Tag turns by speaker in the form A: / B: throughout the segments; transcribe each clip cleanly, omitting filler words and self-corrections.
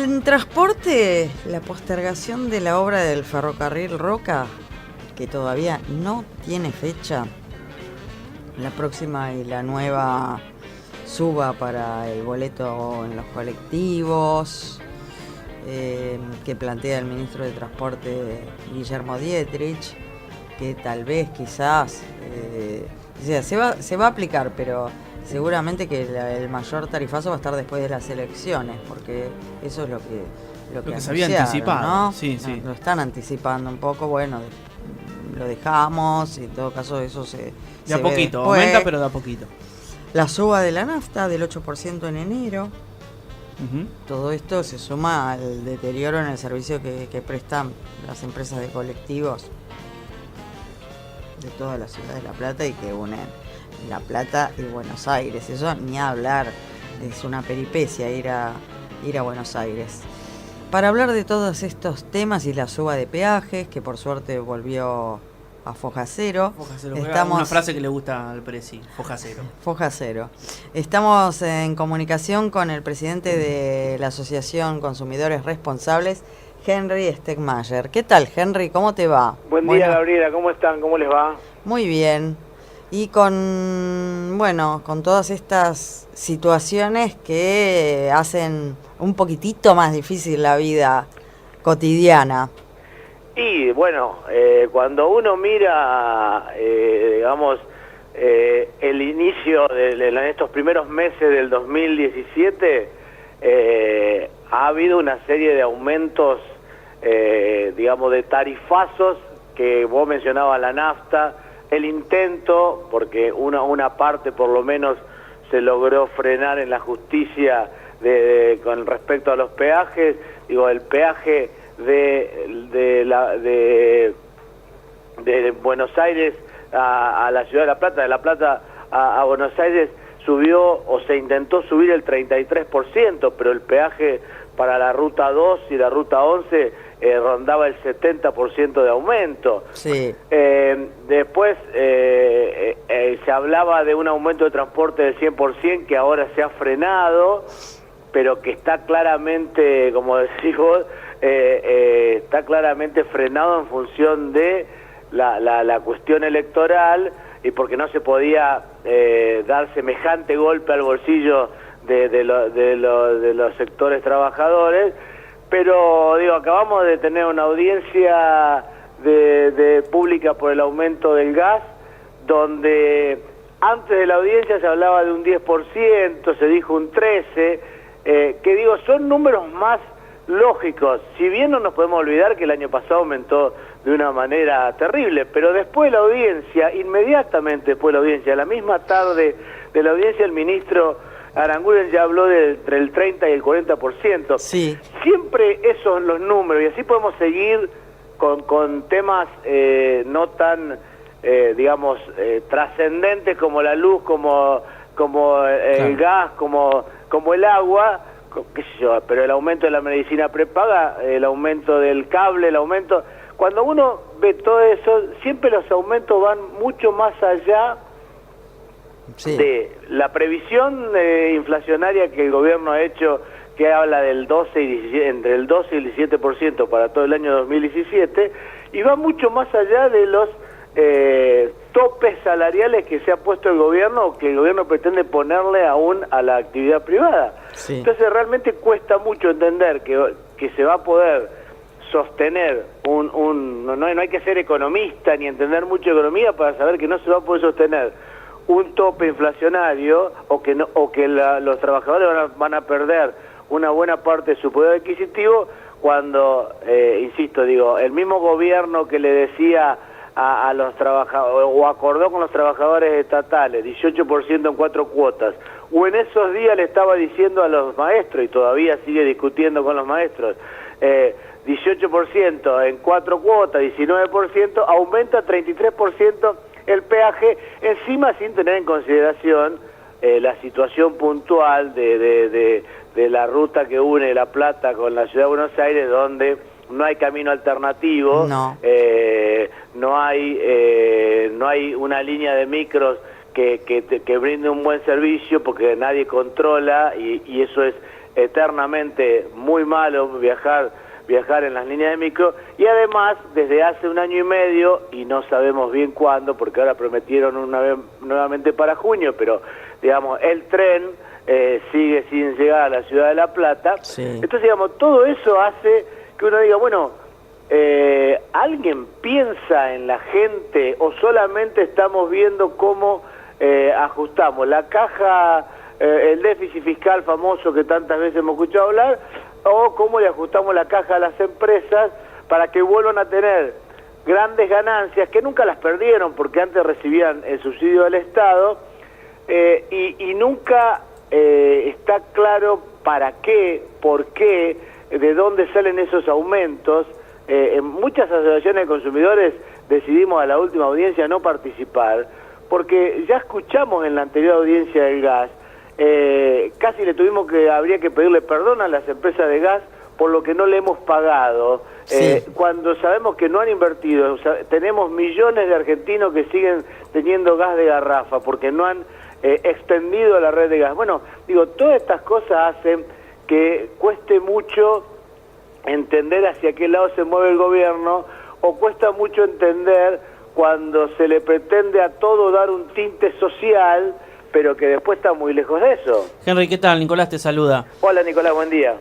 A: En transporte, la postergación de la obra del ferrocarril Roca, que todavía no tiene fecha, la próxima y la nueva suba para el boleto en los colectivos, que plantea el ministro de Transporte Guillermo Dietrich, que tal vez, quizás, se va a aplicar, pero seguramente que el mayor tarifazo va a estar después de las elecciones, porque eso es lo que
B: se había anticipado,
A: ¿no?
B: Sí, sí.
A: Lo están anticipando un poco, bueno, lo dejamos, y en todo caso eso se
B: De a poquito, aumenta, pero de a poquito.
A: La suba de la nafta del 8% en enero. Todo esto se suma al deterioro en el servicio que prestan las empresas de colectivos de toda la ciudad de La Plata y que unen La Plata y Buenos Aires. Eso ni hablar, es una peripecia ir a Buenos Aires. Para hablar de todos estos temas y la suba de peajes, que por suerte volvió a Foja Cero.
B: Una frase que le gusta al presi, Foja Cero.
A: Foja Cero. Estamos en comunicación con el presidente de la Asociación Consumidores Responsables, Henry Stegmayer. ¿Qué tal, Henry? ¿Cómo te va?
C: Buen día, Gabriela. ¿Cómo están? ¿Cómo les va?
A: Muy bien. Y con todas estas situaciones que hacen un poquitito más difícil la vida cotidiana.
C: Y bueno, cuando uno mira, digamos, el inicio en estos primeros meses del 2017, ha habido una serie de aumentos, digamos, de tarifazos, que vos mencionabas la nafta, el intento, porque una parte por lo menos se logró frenar en la justicia con respecto a los peajes. Digo, el peaje de Buenos Aires a la ciudad de La Plata, de La Plata a Buenos Aires subió, o se intentó subir el 33%, pero el peaje para la ruta 2 y la ruta 11 rondaba el 70% de aumento.
A: Sí.
C: Después se hablaba de un aumento de transporte del 100% que ahora se ha frenado, pero que está claramente, como decís vos, está claramente frenado en función de la cuestión electoral, y porque no se podía dar semejante golpe al bolsillo de los sectores trabajadores. Pero digo, acabamos de tener una audiencia de pública por el aumento del gas, donde antes de la audiencia se hablaba de un 10%, se dijo un 13%, que digo, son números más lógicos. Si bien no nos podemos olvidar que el año pasado aumentó de una manera terrible, pero después de la audiencia, inmediatamente después de la audiencia, la misma tarde de la audiencia, el ministro Aranguren ya habló entre el 30 y el 40%.
A: Sí.
C: Siempre esos son los números, y así podemos seguir con temas no tan, digamos, trascendentes como la luz, como el gas, como el agua, qué sé yo, pero el aumento de la medicina prepaga, el aumento del cable, el aumento... Cuando uno ve todo eso, siempre los aumentos van mucho más allá de la previsión inflacionaria que el gobierno ha hecho, que habla del 12 y 17, entre el 12 y el 17% para todo el año 2017, y va mucho más allá de los topes salariales que se ha puesto el gobierno, o que el gobierno pretende ponerle aún a la actividad privada.
A: Sí.
C: Entonces realmente cuesta mucho entender que se va a poder sostener no hay que ser economista ni entender mucho de economía para saber que no se va a poder sostener un tope inflacionario, o que los trabajadores van a perder una buena parte de su poder adquisitivo, cuando, insisto, digo, el mismo gobierno que le decía a los trabajadores, o acordó con los trabajadores estatales, 18% en 4 cuotas, o en esos días le estaba diciendo a los maestros, y todavía sigue discutiendo con los maestros, 18% en 4 cuotas, 19%, aumenta 33% el peaje, encima sin tener en consideración la situación puntual de la ruta que une La Plata con la ciudad de Buenos Aires, donde no hay camino alternativo, no hay una línea de micros que brinde un buen servicio, porque nadie controla, y eso es eternamente muy malo viajar en las líneas de micro, y además desde hace 1 año y medio, y no sabemos bien cuándo, porque ahora prometieron una vez nuevamente para junio, pero digamos, el tren sigue sin llegar a la ciudad de La Plata.
A: Sí.
C: Entonces, digamos, todo eso hace que uno diga, bueno, ¿alguien piensa en la gente o solamente estamos viendo cómo ajustamos la caja, el déficit fiscal famoso que tantas veces hemos escuchado hablar, o cómo le ajustamos la caja a las empresas para que vuelvan a tener grandes ganancias, que nunca las perdieron porque antes recibían el subsidio del Estado, y nunca está claro para qué, por qué, de dónde salen esos aumentos. En muchas asociaciones de consumidores decidimos a la última audiencia no participar, porque ya escuchamos en la anterior audiencia del gas, casi habría que pedirle perdón a las empresas de gas por lo que no le hemos pagado,
A: sí.
C: Cuando sabemos que no han invertido. O sea, tenemos millones de argentinos que siguen teniendo gas de garrafa porque no han extendido la red de gas. Bueno, digo, todas estas cosas hacen que cueste mucho entender hacia qué lado se mueve el gobierno, o cuesta mucho entender cuando se le pretende a todo dar un tinte social, pero que después está muy lejos de eso.
B: Henry, ¿qué tal? Nicolás te saluda.
C: Hola, Nicolás, buen día.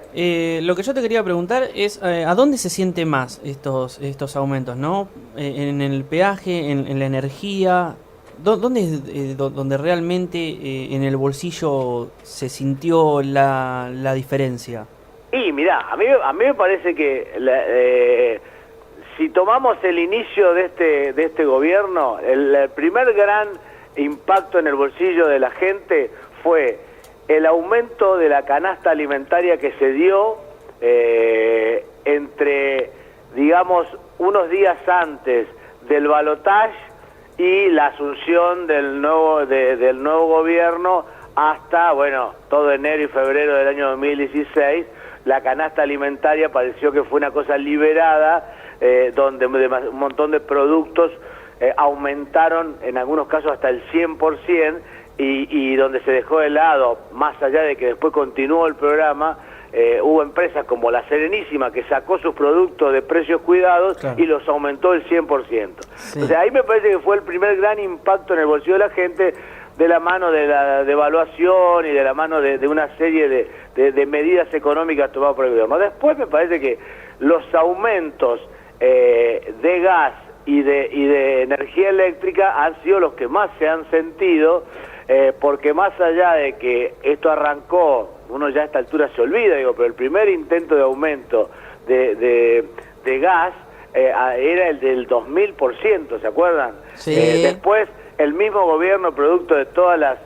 B: Lo que yo te quería preguntar es, ¿a dónde se siente más estos aumentos, no? ¿En el peaje, en la energía? ¿Dónde es donde realmente en el bolsillo se sintió la diferencia?
C: Y mirá, a mí me parece que si tomamos el inicio de este gobierno, el primer gran impacto en el bolsillo de la gente fue el aumento de la canasta alimentaria que se dio entre, digamos, unos días antes del balotaje y la asunción del nuevo gobierno hasta, bueno, todo enero y febrero del año 2016. La canasta alimentaria pareció que fue una cosa liberada, donde un montón de productos aumentaron, en algunos casos hasta el 100%, y donde se dejó de lado, más allá de que después continuó el programa, hubo empresas como La Serenísima que sacó sus productos de precios cuidados, claro, y los aumentó el 100%. Sí. O sea, ahí me parece que fue el primer gran impacto en el bolsillo de la gente, de la mano de la devaluación y de la mano de una serie de medidas económicas tomadas por el gobierno. Después me parece que los aumentos de gas y de energía eléctrica han sido los que más se han sentido, porque más allá de que esto arrancó, uno ya a esta altura se olvida, pero el primer intento de aumento de gas era el del 2000%, ¿se acuerdan?
A: Sí.
C: Después el mismo gobierno, producto de todas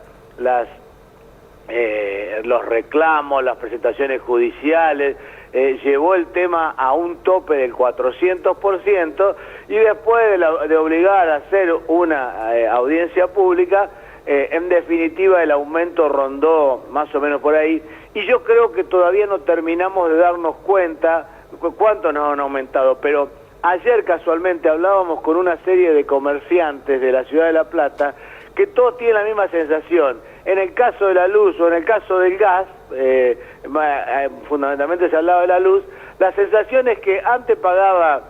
C: los reclamos, las presentaciones judiciales, llevó el tema a un tope del 400%, y después de obligar a hacer una audiencia pública, en definitiva el aumento rondó más o menos por ahí, y yo creo que todavía no terminamos de darnos cuenta cuánto nos han aumentado, pero ayer casualmente hablábamos con una serie de comerciantes de la ciudad de La Plata que todos tienen la misma sensación. En el caso de la luz o en el caso del gas, fundamentalmente se hablaba de la luz, la sensación es que antes pagaba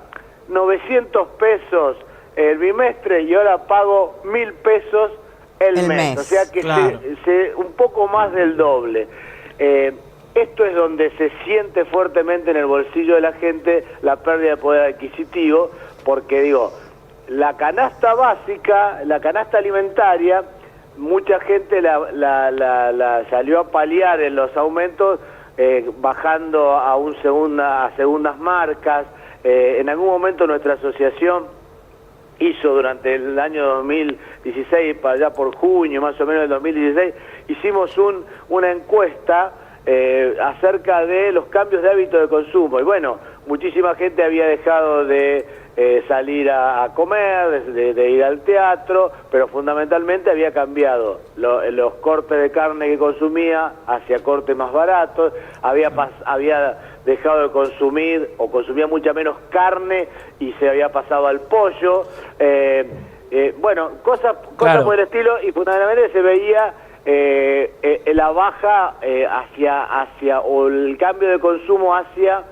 C: 900 pesos el bimestre y ahora pago 1.000 pesos el mes. O sea que claro, un poco más del doble. Esto es donde se siente fuertemente en el bolsillo de la gente la pérdida de poder adquisitivo, porque digo, la canasta básica, la canasta alimentaria, mucha gente la salió a paliar en los aumentos, bajando a segundas marcas. En algún momento nuestra asociación hizo durante el año 2016, para allá por junio más o menos del 2016, hicimos una encuesta acerca de los cambios de hábito de consumo, y bueno, muchísima gente había dejado de salir a comer, de ir al teatro, pero fundamentalmente había cambiado los cortes de carne que consumía hacia cortes más baratos, había dejado de consumir o consumía mucha menos carne y se había pasado al pollo, bueno, cosas
B: claro,
C: por el estilo, y fundamentalmente se veía la baja o el cambio de consumo hacia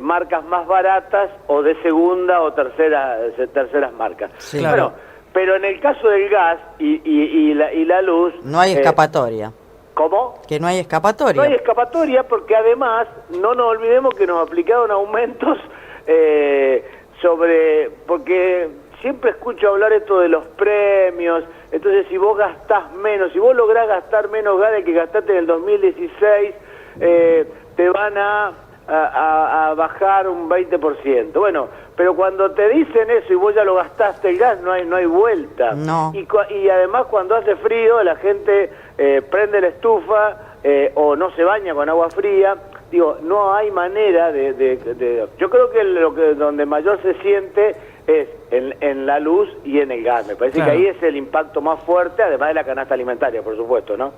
C: marcas más baratas o de segunda o terceras marcas.
A: Sí.
C: Bueno,
B: Claro.
C: pero en el caso del gas y la luz...
A: No hay escapatoria.
C: ¿Cómo?
A: Que no hay escapatoria.
C: No hay escapatoria porque además no nos olvidemos que nos aplicaron aumentos porque siempre escucho hablar esto de los premios. Entonces, si vos gastás menos, si vos lográs gastar menos gas de que gastaste en el 2016, te van a bajar un 20%. Bueno, pero cuando te dicen eso y vos ya lo gastaste el gas, no hay vuelta.
A: No.
C: Y además cuando hace frío, la gente prende la estufa o no se baña con agua fría. Digo, no hay manera yo creo que donde mayor se siente es en la luz y en el gas. Me parece
B: Claro.
C: que ahí es el impacto más fuerte, además de la canasta alimentaria, por supuesto, ¿no?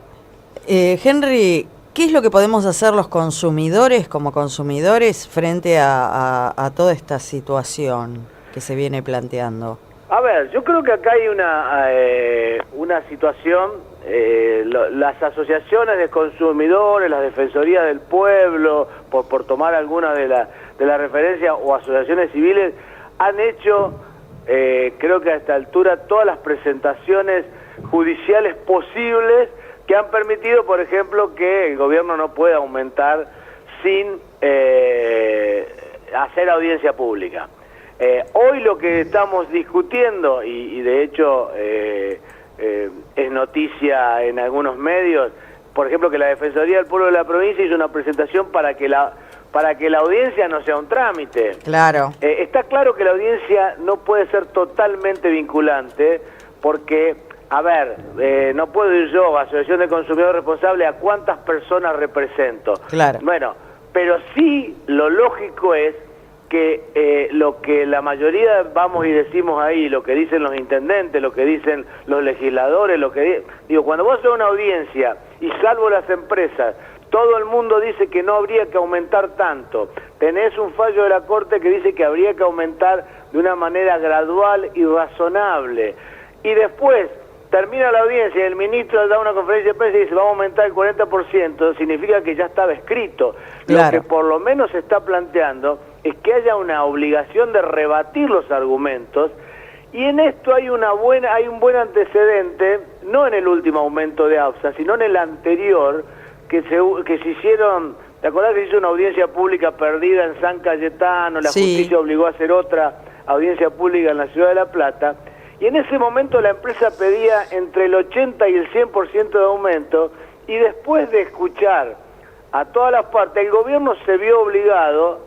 A: Henry, ¿qué es lo que podemos hacer los consumidores como consumidores frente a toda esta situación que se viene planteando?
C: A ver, yo creo que acá hay una situación, las asociaciones de consumidores, las defensorías del pueblo, por tomar alguna de las referencias, o asociaciones civiles, han hecho, creo que a esta altura, todas las presentaciones judiciales posibles que han permitido, por ejemplo, que el gobierno no pueda aumentar sin hacer audiencia pública. Hoy lo que estamos discutiendo, y de hecho es noticia en algunos medios, por ejemplo, que la Defensoría del Pueblo de la provincia hizo una presentación para que la audiencia no sea un trámite.
A: Claro.
C: Está claro que la audiencia no puede ser totalmente vinculante, porque, a ver, no puedo ir yo, Asociación de Consumidores Responsables, a cuántas personas represento.
A: Claro.
C: Bueno, pero sí lo lógico es que lo que la mayoría vamos y decimos ahí, lo que dicen los intendentes, lo que dicen los legisladores, cuando vos haces una audiencia, y salvo las empresas, todo el mundo dice que no habría que aumentar tanto. Tenés un fallo de la Corte que dice que habría que aumentar de una manera gradual y razonable. Y después termina la audiencia y el ministro da una conferencia de prensa y dice vamos a aumentar el 40%, significa que ya estaba escrito.
A: Claro.
C: Lo que por lo menos se está planteando es que haya una obligación de rebatir los argumentos, y en esto hay un buen antecedente, no en el último aumento de AFSA, sino en el anterior, que se hicieron. ¿Te acordás que se hizo una audiencia pública perdida en San Cayetano? La
A: Sí.
C: justicia obligó a hacer otra audiencia pública en la Ciudad de La Plata, y en ese momento la empresa pedía entre el 80 y el 100% de aumento, y después de escuchar a todas las partes, el gobierno se vio obligado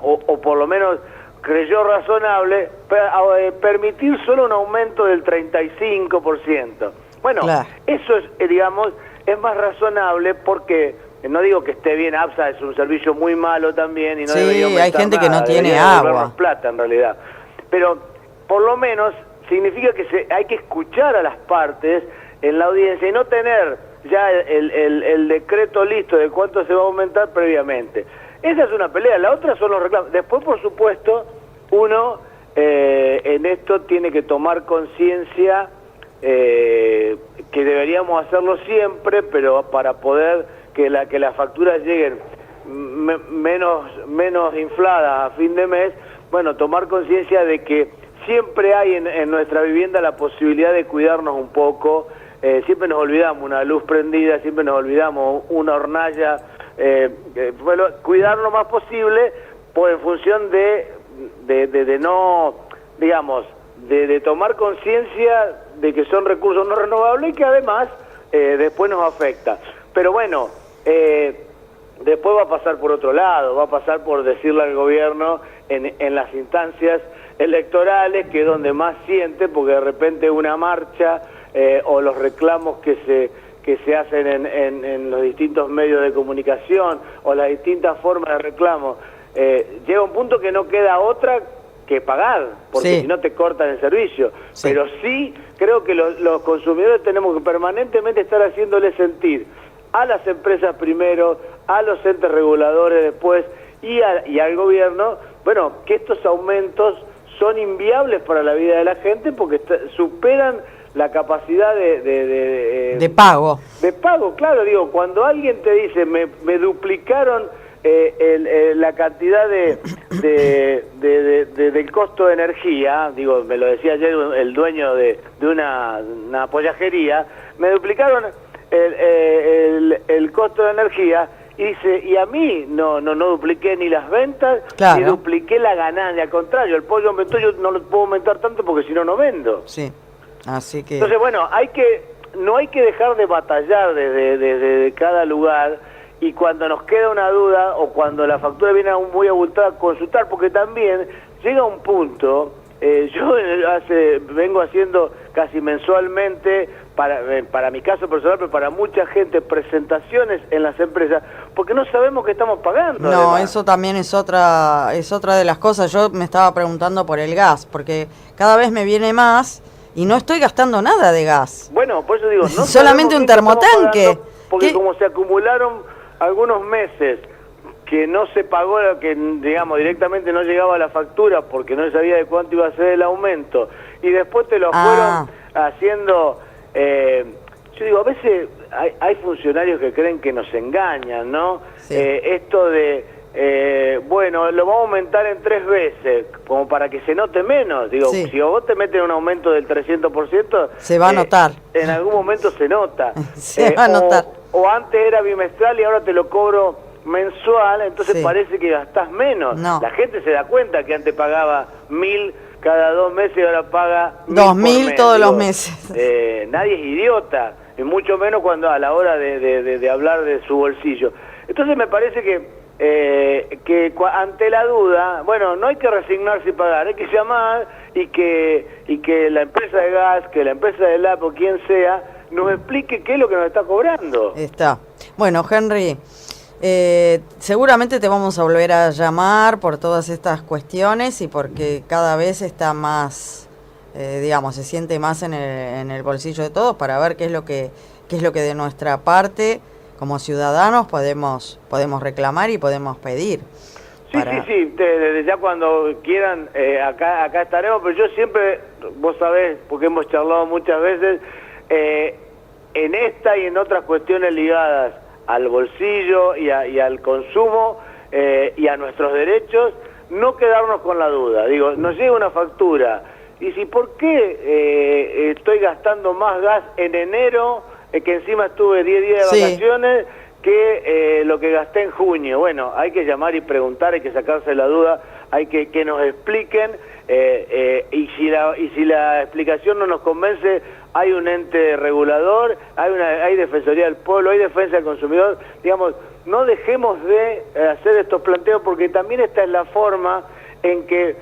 C: o por lo menos creyó razonable, a permitir solo un aumento del 35%. Bueno,
A: Claro.
C: eso es más razonable, porque no digo que esté bien, APSA es un servicio muy malo también y no
A: Sí,
C: debería aumentar
A: hay gente que no
C: nada,
A: tiene
C: debería
A: agua.
C: devolvernos plata en realidad. Pero por lo menos significa que hay que escuchar a las partes en la audiencia y no tener ya el decreto listo de cuánto se va a aumentar previamente. Esa es una pelea. La otra son los reclamos. Después, por supuesto, uno en esto tiene que tomar conciencia, que deberíamos hacerlo siempre, pero para poder que las facturas lleguen menos infladas a fin de mes, bueno, tomar conciencia de que siempre hay en nuestra vivienda la posibilidad de cuidarnos un poco. Siempre nos olvidamos una luz prendida, siempre nos olvidamos una hornalla, cuidar lo más posible, en función de no, digamos, de tomar conciencia de que son recursos no renovables y que además después nos afecta. Pero bueno, después va a pasar por otro lado, va a pasar por decirle al gobierno en las instancias electorales, que es donde más siente, porque de repente una marcha o los reclamos que se hacen en los distintos medios de comunicación, o las distintas formas de reclamo, llega un punto que no queda otra que pagar, porque
A: Sí.
C: si no te cortan el servicio.
A: Sí.
C: Pero sí creo que los consumidores tenemos que permanentemente estar haciéndole sentir a las empresas primero, a los entes reguladores después y al gobierno, bueno, que estos aumentos son inviables para la vida de la gente, porque superan la capacidad
A: de pago.
C: De pago, claro, digo, cuando alguien te dice, me duplicaron la cantidad del costo de energía, digo, me lo decía ayer el dueño de una pollajería, me duplicaron el costo de energía, y dice, y a mí no dupliqué ni las ventas,
A: claro,
C: ni dupliqué la ganancia, al contrario, el pollo aumentó, yo no lo puedo aumentar tanto porque si no, no vendo.
A: Sí, así que...
C: Entonces, bueno, no hay que dejar de batallar desde cada lugar, y cuando nos queda una duda o cuando la factura viene muy abultada, consultar, porque también llega un punto, yo vengo haciendo casi mensualmente, para mi caso personal, pero para mucha gente, presentaciones en las empresas, porque no sabemos qué estamos pagando.
A: No,
C: además.
A: Eso también es otra de las cosas. Yo me estaba preguntando por el gas, porque cada vez me viene más y no estoy gastando nada de gas.
C: Bueno, por eso digo, no
A: solamente un termotanque.
C: Porque como se acumularon algunos meses que no se pagó, que digamos directamente no llegaba la factura porque no se sabía de cuánto iba a ser el aumento, y después te lo fueron haciendo, yo digo, a veces hay funcionarios que creen que nos engañan, ¿no? Sí. Esto de, bueno, lo vamos a aumentar en 3 veces, como para que se note menos. Digo, sí, si vos te metes un aumento del 300%,
A: se va a notar.
C: En algún momento se nota.
A: Se va a notar.
C: O antes era bimestral y ahora te lo cobro mensual, entonces sí, parece que gastás menos.
A: No.
C: La gente se da cuenta que antes pagaba 1.000 cada 2 meses y ahora paga
A: 2.000 todos los meses.
C: Nadie es idiota, y mucho menos cuando a la hora de hablar de su bolsillo. Entonces me parece que ante la duda, bueno, no hay que resignarse y pagar, hay que llamar y que la empresa de gas, que la empresa de LAP o quien sea, nos explique qué es lo que nos está cobrando.
A: Está. Bueno, Henry, seguramente te vamos a volver a llamar por todas estas cuestiones y porque cada vez está más, digamos, se siente más en el bolsillo de todos para ver qué es lo que de nuestra parte como ciudadanos podemos reclamar y podemos pedir.
C: Sí, desde ya cuando quieran, acá estaremos, pero yo siempre, vos sabés, porque hemos charlado muchas veces, en esta y en otras cuestiones ligadas al bolsillo y al consumo y a nuestros derechos, no quedarnos con la duda. Digo, nos llega una factura, y si ¿por qué estoy gastando más gas en enero, que encima estuve 10 días de vacaciones, que lo que gasté en junio? Bueno, hay que llamar y preguntar, hay que sacarse la duda, hay que nos expliquen, y si la explicación no nos convence, hay un ente regulador, hay Defensoría del Pueblo, hay Defensa del Consumidor. Digamos, no dejemos de hacer estos planteos, porque también esta es la forma en que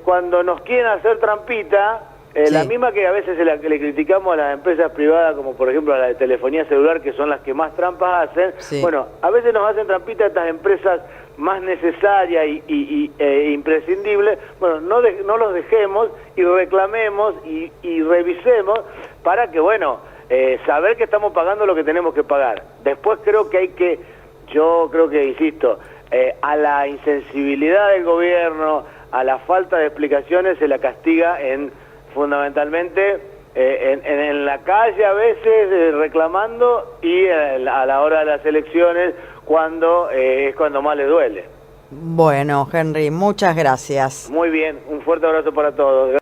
C: cuando nos quieren hacer trampita, sí, la misma que a veces le criticamos a las empresas privadas, como por ejemplo a la de telefonía celular, que son las que más trampas hacen, sí, bueno, a veces nos hacen trampita estas empresas más necesarias e imprescindibles. Bueno, no los dejemos y reclamemos y revisemos para que, bueno, saber que estamos pagando lo que tenemos que pagar. Después yo creo que, insisto, a la insensibilidad del gobierno, a la falta de explicaciones, se la castiga fundamentalmente en la calle a veces reclamando, y a la hora de las elecciones es cuando más les duele.
A: Bueno, Henry, muchas gracias.
C: Muy bien, un fuerte abrazo para todos.